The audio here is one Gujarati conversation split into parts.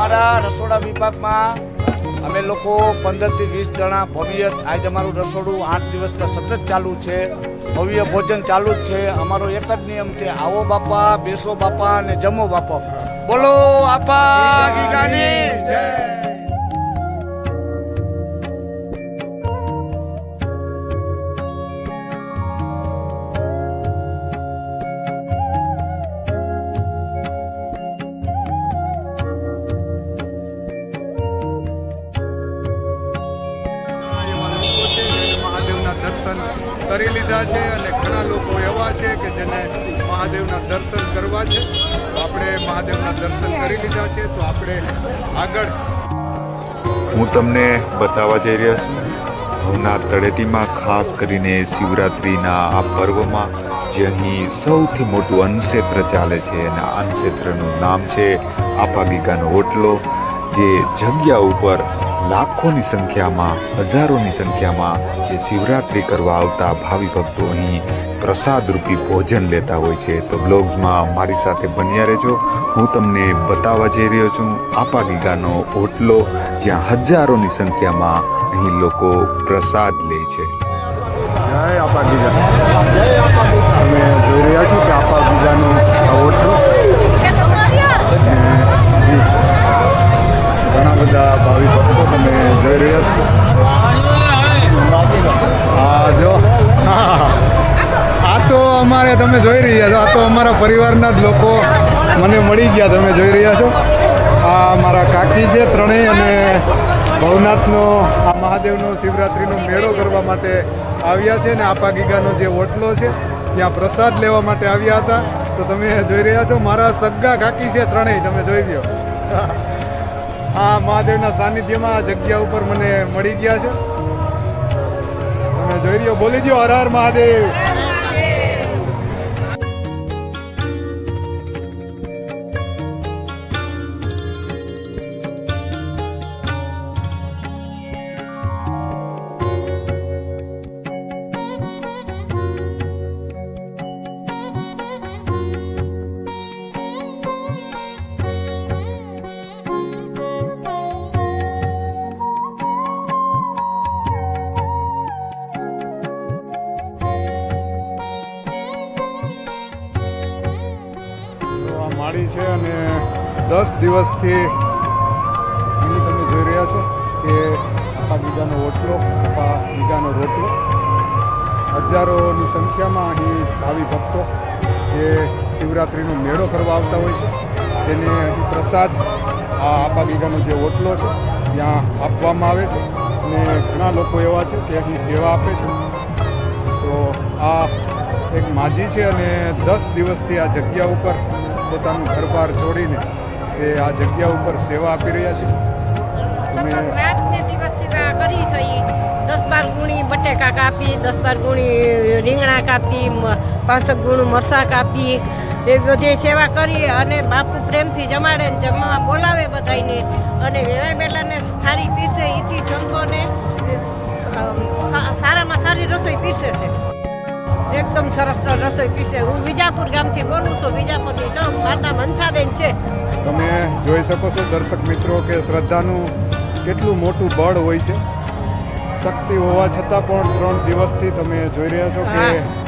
અમારા રસોડા વિભાગમાં અમે લોકો 15 થી 20 જણા ભવ્ય આજ અમારું રસોડું 8 દિવસથી સતત ચાલુ છે. ભવ્ય ભોજન ચાલુ જ છે. અમારો એક જ નિયમ છે, આવો બાપા, બેસો બાપા અને જમો બાપા. બોલો આપા ગીગાની જય. દર્શન કરી લીધા છે અને ઘણા લોકો એવા છે કે જેને મહાદેવના દર્શન કરવા છે. તો આપણે મહાદેવના દર્શન કરી લીધા છે, તો આપણે આગળ હું તમને બતાવવા જઈ રહ્યો છું ભવનાથ તળેટીમાં, ખાસ કરીને શિવરાત્રિના આ પર્વમાં જે અહીં સૌથી મોટું અન્નક્ષેત્ર ચાલે છે અને આ અન્નક્ષેત્રનું નામ છે આપા ગીગાનો ઓટલો. જે જગ્યા ઉપર લાખોની સંખ્યામાં, હજારોની સંખ્યામાં જે શિવરાત્રિ કરવા આવતા ભાવિ ભક્તો અહીં પ્રસાદ રૂપી ભોજન લેતા હોય છે. તો બ્લોગ્સમાં મારી સાથે બન્યા રહેજો. હું તમને બતાવવા જઈ રહ્યો છું આપા ગીગાનો ઓટલો, જ્યાં હજારોની સંખ્યામાં અહીં લોકો પ્રસાદ લે છે. જય આપા ગીગા. તમે જોઈ રહ્યા છો કે આપા ગીગાનો ઓટલો, ઘણા બધા ભાવિ ભક્તો તમે જોઈ રહ્યા છો. હા જો, આ તો અમારે તમે જોઈ રહ્યા છો, આ તો અમારા પરિવારના જ લોકો મને મળી ગયા. તમે જોઈ રહ્યા છો, આ મારા કાકી છે ત્રણેય, અને ભવનાથનો આ મહાદેવનો શિવરાત્રિનો મેળો કરવા માટે આવ્યા છે ને આપા ગીગાનો જે ઓટલો છે ત્યાં પ્રસાદ લેવા માટે આવ્યા હતા. તો તમે જોઈ રહ્યા છો, મારા સગ્ગા કાકી છે ત્રણેય, તમે જોઈ લ્યો. આ મહાદેવના સાનિધ્યમાં આ જગ્યા ઉપર મને મળી ગયા છે. તમે જોઈ રહ્યો, બોલી દો હર હર મહાદેવ. માળી છે અને 10 દિવસથી અહીં તમે જોઈ રહ્યા છો કે આપા ગીગાનો ઓટલો, આપા ગીગાનો રોટલો, હજારોની સંખ્યામાં અહીં ભાવિ ભક્તો જે શિવરાત્રિનો મેળો કરવા આવતા હોય છે તેને અહીં પ્રસાદ આ આપા ગીગાનો જે ઓટલો છે ત્યાં આપવામાં આવે છે. અને ઘણા લોકો એવા છે કે અહીં સેવા આપે છે. તો આ એક માજી છે અને 10 દિવસથી આ જગ્યા ઉપર પોતાનું ઘરબાર છોડીને એ આ જગ્યા ઉપર સેવા આપી રહ્યા છે. રાત ને દિવસ સેવા કરી છે. 10-12 ગુણી બટેકા કાપી, 10-12 ગુણી રીંગણા કાપી, 5 ગુણ મરસા કાપી, એ બધી સેવા કરી અને બાપુ પ્રેમથી જમાડે, જમવા બોલાવે બધાને અને વેવાય બેલાને થાળી પીરસે. એથી સંતોને સારામાં સારી રસોઈ પીરસે છે. એકદમ સરસ રસોઈ પીરસે. હું વિજાપુર ગામથી બોલું છું, વિજાપુરની છું. મારું નામ હંસાબેન છે. તમે જોઈ શકો છો દર્શક મિત્રો કે શ્રદ્ધાનું કેટલું મોટું બળ હોય છે. શક્તિ હોવા છતાં પણ 3 દિવસથી તમે જોઈ રહ્યા છો કે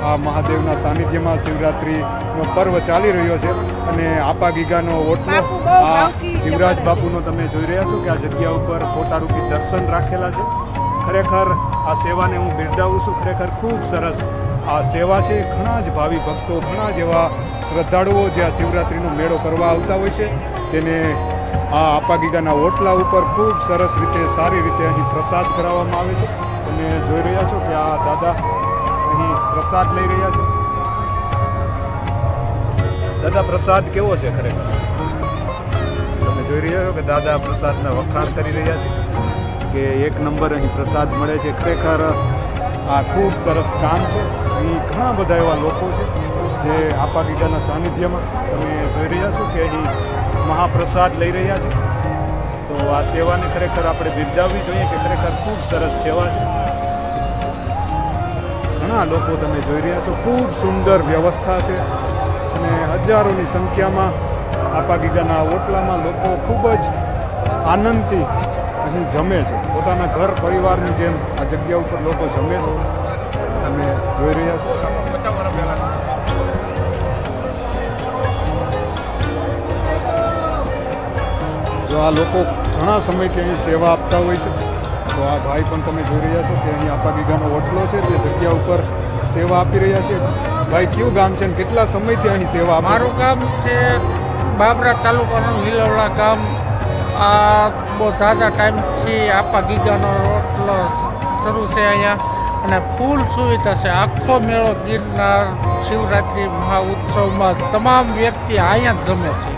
આ મહાદેવના સાનિધ્યમાં શિવરાત્રિનો પર્વ ચાલી રહ્યો છે. અને આપા ગીગાનો ઓટલો, આ શિવરાજ બાપુનો તમે જોઈ રહ્યા છો કે આ જગ્યા ઉપર ફોટારૂપી દર્શન રાખેલા છે. ખરેખર આ સેવાને હું બિરદાવું છું. ખરેખર ખૂબ સરસ આ સેવા છે. ઘણા જ ભાવિ ભક્તો, ઘણા જ એવા શ્રદ્ધાળુઓ જે આ શિવરાત્રિનો મેળો કરવા આવતા હોય છે તેને આ આપા ગીગાના ઓટલા ઉપર ખૂબ સરસ રીતે, સારી રીતે અહીં પ્રસાદ કરાવવામાં આવે છે. તમે જોઈ રહ્યા છો કે આ દાદા અહીં પ્રસાદ લઈ રહ્યા છે. દાદા, પ્રસાદ કેવો છે? ખરેખર તમે જોઈ રહ્યા છો કે દાદા પ્રસાદના વખાણ કરી રહ્યા છે કે 1 નંબર અહીં પ્રસાદ મળે છે. ખરેખર આ ખૂબ સરસ કામ છે. અહીં ઘણા બધા એવા લોકો છે જે આપા ગીગાના સાનિધ્યમાં તમે જોઈ રહ્યા છો કે અહીં મહાપ્રસાદ લઈ રહ્યા છે. તો આ સેવાને ખરેખર આપણે બિરદાવવી જોઈએ કે ખરેખર ખૂબ સરસ સેવા છે. ઘણા લોકો તમે જોઈ રહ્યા છો, ખૂબ સુંદર વ્યવસ્થા છે અને હજારોની સંખ્યામાં આપા ગીગાના ઓટલામાં લોકો ખૂબ જ આનંદથી અહીં જમે છે. પોતાના ઘર પરિવારની જેમ આ જગ્યા ઉપર લોકો જમે છે. તમે જોઈ રહ્યા છો. જો આ લોકો ઘણા સમયથી અહીં સેવા આપતા હોય છે. તો આ ભાઈ પણ તમે જોઈ રહ્યા છો કે અહીં આપા ગીગાનો ઓટલો છે તે જગ્યા ઉપર સેવા આપી રહ્યા છે. ભાઈ કયું ગામ છે ને કેટલા સમયથી અહીં સેવા આપે? મારું ગામ છે બાબરા તાલુકાનું લીલવડા ગામ. આ બહુ ઝાઝા ટાઈમથી આપા ગીગાનો રોટલો શરૂ છે અહીંયા અને ફૂલ સુવિધા છે. આખો મેળો ગિરનાર શિવરાત્રિ મહા ઉત્સવમાં તમામ વ્યક્તિ અહીંયા જ જમે છે.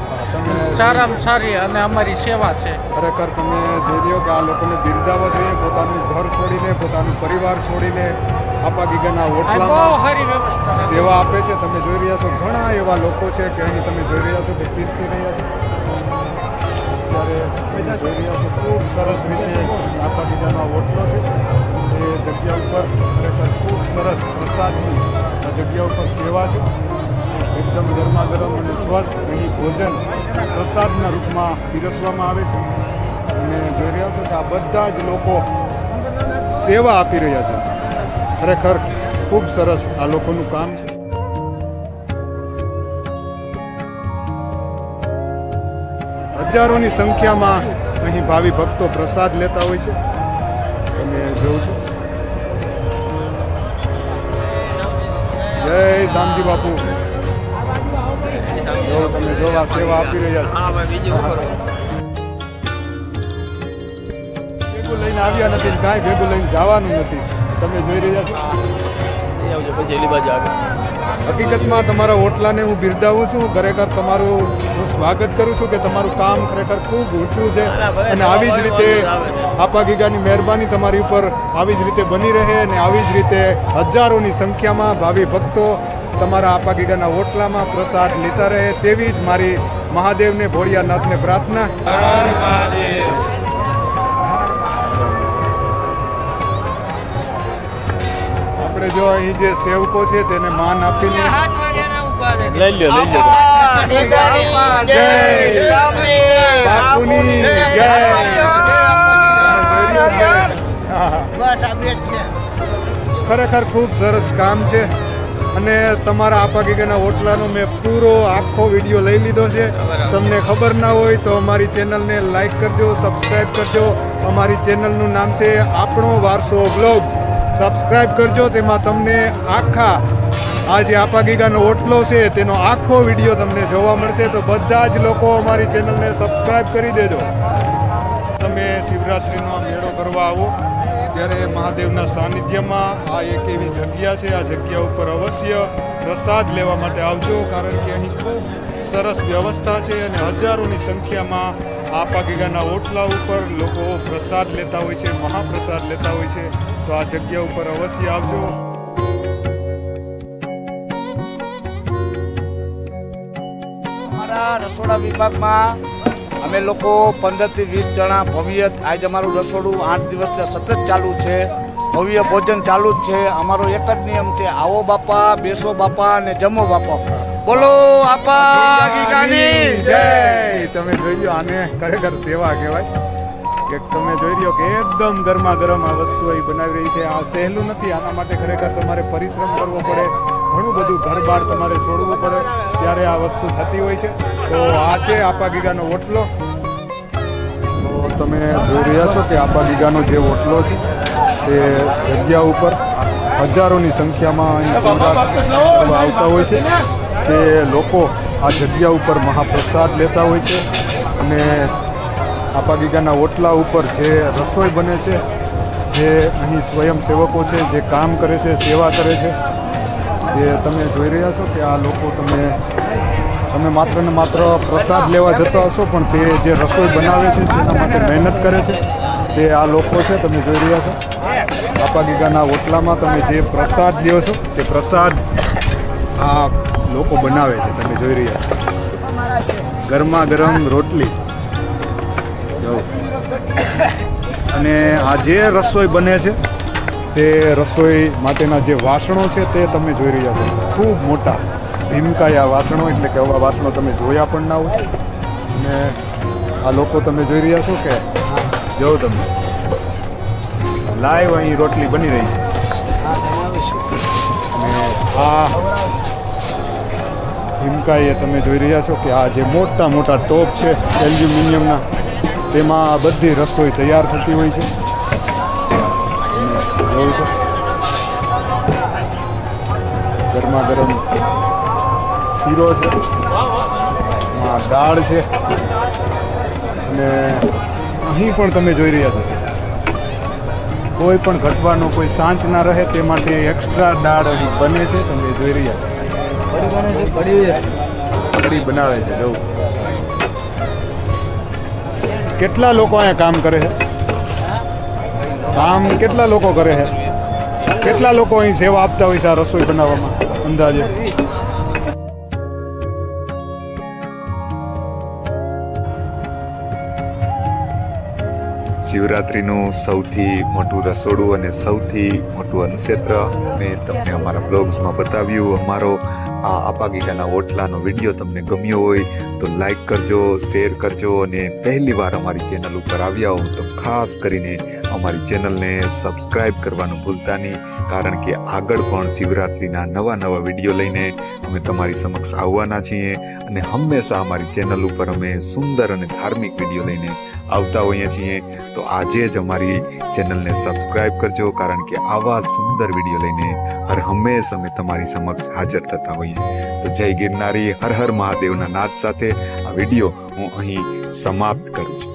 સારામાં સારી અને અમારી સેવા છે. ખરેખર તમે જોઈ રહ્યો કે આ લોકોને બિરદાવવા જોઈએ. પોતાનું ઘર છોડીને પોતાનું પરિવાર છોડીને આપા ગીગાના બહુ ઓટલામાં સારી વ્યવસ્થા છે. સેવા આપે છે. તમે જોઈ રહ્યા છો ઘણા એવા લોકો છે કે અહીં તમે જોઈ રહ્યા છો કે પીરસી રહ્યા છે. ત્યારે તમે જોઈ રહ્યા છો ખૂબ સરસ રીતે આપા ગીગાનો ઓટલો છે એ જગ્યા ઉપર ખરેખર ખૂબ સરસ પ્રસાદની આ જગ્યા ઉપર સેવા છે. એકદમ ગરમા ગરમ અને સ્વસ્થ અહીં ભોજન પ્રસાદના રૂપમાં પીરસવામાં આવે છે. અને જોઈ રહ્યા છો કે આ બધા જ લોકો સેવા આપી રહ્યા છે. ખરેખર ખૂબ સરસ આ લોકોનું કામ છે. હજારોની સંખ્યામાં અહીં ભાવિ ભક્તો પ્રસાદ લેતા હોય છે. તમે જોઉં છો. જય શામજી બાપુ. જો તમે જોવા સેવા આપી રહ્યા છો. ભેગું લઈને આવ્યા નથી, કાંઈ ભેગું લઈને જવાનું નથી. તમે જોઈ રહ્યા છો. હકીકતમાં તમારા ઓટલાને હું બિરદાવું છું. ખરેખર તમારું હું સ્વાગત કરું છું કે તમારું કામ ખરેખર ખૂબ ઊંચું છે અને આવી જ રીતે આપા ગીગાની મહેરબાની તમારી ઉપર આવી જ રીતે બની રહે અને આવી જ રીતે હજારોની સંખ્યામાં ભાવિ ભક્તો તમારા આપા ગીગાના ઓટલામાં પ્રસાદ લેતા રહે તેવી જ મારી મહાદેવને ભોળિયાનાથને પ્રાર્થના. આપણે જો અહીં જે સેવકો છે તેને માન આપીને બાપુની જય. ખરેખર ખૂબ સરસ કામ છે અને તમારા આપા ગીગાના ઓટલાનો મેં પૂરો આખો વિડીયો લઈ લીધો છે. તમને ખબર ના હોય તો અમારી ચેનલને લાઈક કરજો, સબસ્ક્રાઈબ કરજો. અમારી ચેનલનું નામ છે આપણો વારસો બ્લોગ્સ. સબસ્ક્રાઈબ કરજો. તેમાં તમને આખા આ જે આપા ગીગાનો ઓટલો છે તેનો આખો વિડીયો તમને જોવા મળશે. તો બધા જ લોકો અમારી ચેનલને સબસ્ક્રાઈબ કરી દેજો. તમે શિવરાત્રિનો મેળો કરવા આવો ત્યારે મહાદેવના સાનિધ્યમાં આ એક એવી જગ્યા છે. આ જગ્યા ઉપર અવશ્ય પ્રસાદ લેવા માટે આવજો, કારણ કે અહીં ખૂબ સરસ વ્યવસ્થા છે અને હજારોની સંખ્યામાં આપા ગીગાના ઓટલા ઉપર લોકો પ્રસાદ લેતા હોય છે, મહાપ્રસાદ લેતા હોય છે. તો આ જગ્યા ઉપર અવશ્ય આવજો. અમારા રસોડા વિભાગમાં અમે લોકો 15 થી 20 જણા ભવ્ય આજે અમારું રસોડું 8 દિવસથી સતત ચાલુ છે. ભવ્ય ભોજન ચાલુ જ છે. અમારો એક જ નિયમ છે, આવો બાપા, બેસો બાપા અને જમો બાપા. બોલો આપા ગીગાની જય. તમે જોઈ લો, આને ખરેખર સેવા કહેવાય. કે તમે જોઈ રહ્યો કે એકદમ ગરમા ગરમ આ વસ્તુ અહીં બનાવી રહી છે. આ સહેલું નથી. આના માટે ખરેખર તમારે પરિશ્રમ કરવો પડે, ઘણું બધું ઘર બહાર તમારે છોડવું પડે, ત્યારે આ વસ્તુ થતી હોય છે. તો આ છે આપા ગીગાનો ઓટલો. તો તમે જોઈ રહ્યા છો કે આપા ગીગાનો જે ઓટલો છે તે જગ્યા ઉપર હજારોની સંખ્યામાં અહીં આવતા હોય છે. તે લોકો આ જગ્યા ઉપર મહાપ્રસાદ લેતા હોય છે અને આપા ગીગાના ઓટલા ઉપર જે રસોઈ બને છે, જે અહીં સ્વયંસેવકો છે જે કામ કરે છે, સેવા કરે છે, જે તમે જોઈ રહ્યા છો કે આ લોકો તમે માત્ર ને માત્ર પ્રસાદ લેવા જતા હશો, પણ તે જે રસોઈ બનાવે છે તેના માટે મહેનત કરે છે. તે આ લોકો છે, તમે જોઈ રહ્યા છો. આપા ગીગાના ઓટલામાં તમે જે પ્રસાદ લ્યો છો તે પ્રસાદ આ લોકો બનાવે છે. તમે જોઈ રહ્યા છો ગરમા ગરમ રોટલી અને આ જે રસોઈ બને છે તે રસોઈ માટેના જે વાસણો છે તે તમે જોઈ રહ્યા છો. ખૂબ મોટા ભીમકાયા વાસણો, એટલે કે આવા વાસણો તમે જોયા પણ ના હોય. અને આ લોકો તમે જોઈ રહ્યા છો કે જો તમે લાઈવ અહીં રોટલી બની રહી છે અને આ હિમકાઈએ તમે જોઈ રહ્યા છો કે આ જે મોટા મોટા ટોપ છે એલ્યુમિનિયમના તેમાં આ બધી રસોઈ તૈયાર થતી હોય છે જોયું છે ગરમા ગરમ શીરો છે એમાં દાળ છે અને અહીં પણ તમે જોઈ રહ્યા છો કોઈ પણ ઘટવાનો કોઈ સાંચ ના રહે તે માટે એક્સ્ટ્રા દાળ અહીં બને છે તમે જોઈ રહ્યા છો કઢી બનાવે છે જવું કેટલા લોકો અહીંયા કામ કરે છે કામ કેટલા લોકો કરે છે કેટલા લોકો અહીં સેવા આપતા હોય છે આ રસોઈ બનાવવામાં અંદાજે શિવરાત્રિનું સૌથી મોટું રસોડું અને સૌથી મોટું અન્નક્ષેત્ર મેં તમને અમારા બ્લોગ્સમાં બતાવ્યું. અમારો આ આપાગીગાના ઓટલાનો વિડીયો તમને ગમ્યો હોય તો લાઈક કરજો, શેર કરજો અને પહેલી વાર અમારી ચેનલ ઉપર આવ્યા હો તો ખાસ કરીને અમારી ચેનલને સબસ્ક્રાઈબ કરવાનું ભૂલતા નહીં, કારણ કે આગળ પણ શિવરાત્રિના નવા વિડીયો લઈને અમે તમારી સમક્ષ આવવાના છીએ અને હંમેશા અમારી ચેનલ ઉપર અમે સુંદર અને ધાર્મિક વિડીયો લઈને આવતા હોઈએ છીએ. તો આજે જ અમારી ચેનલને સબસ્ક્રાઈબ કરજો, કારણ કે આવા સુંદર વિડીયો લઈને હર હંમેશ અમે તમારી સમક્ષ હાજર થતા હોઈએ. તો જય ગિરનારી, હર હર મહાદેવના નાદ સાથે આ વિડીયો હું અહીં સમાપ્ત કરું છું.